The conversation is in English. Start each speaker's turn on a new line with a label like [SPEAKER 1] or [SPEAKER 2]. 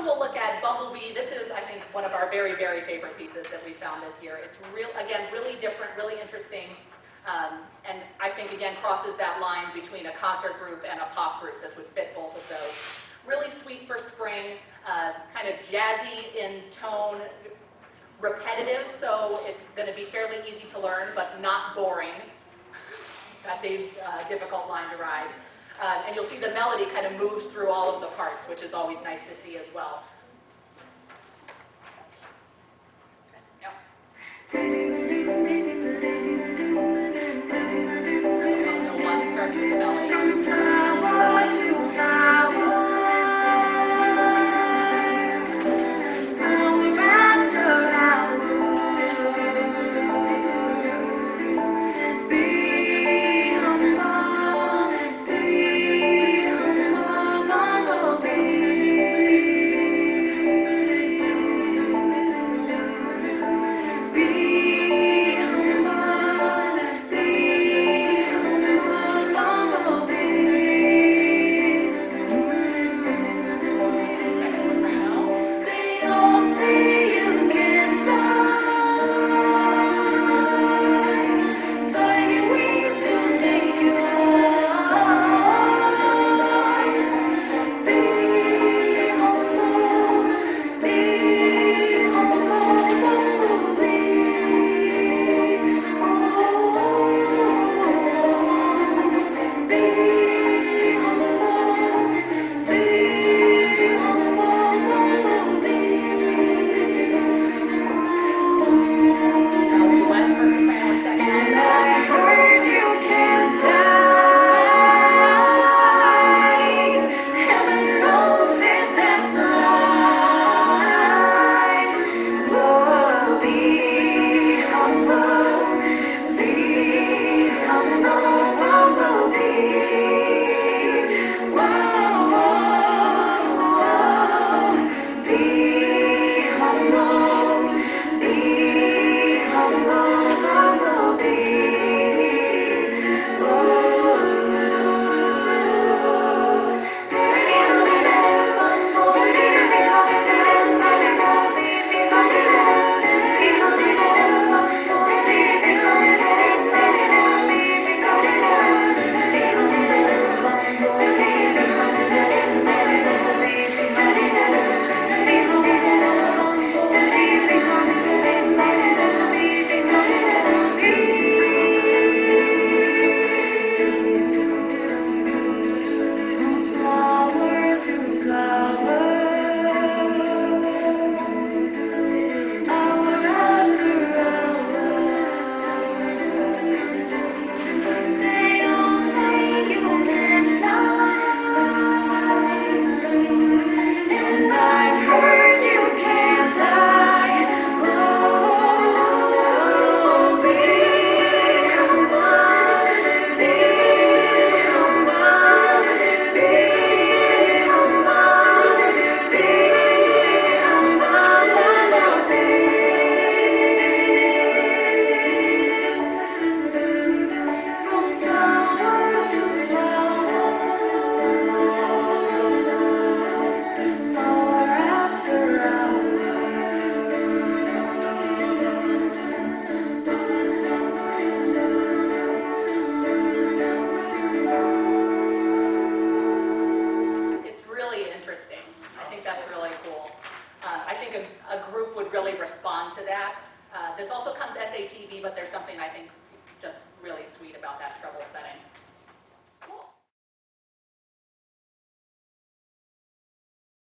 [SPEAKER 1] one we'll look at, Bumblebee. This is, I think, one of our very, very favorite pieces that we found this year. It's again, really different, really interesting, and I think, again, crosses that line between a concert group and a pop group. This would fit both of those. Really sweet for spring, kind of jazzy in tone, repetitive, so it's going to be fairly easy to learn, but not boring. That's a difficult line to ride. And you'll see the melody kind of moves through all of the parts, which is always nice to see as well. Yep. So one starts with the melody. This also comes SATB, but there's something I think just really sweet about that treble setting.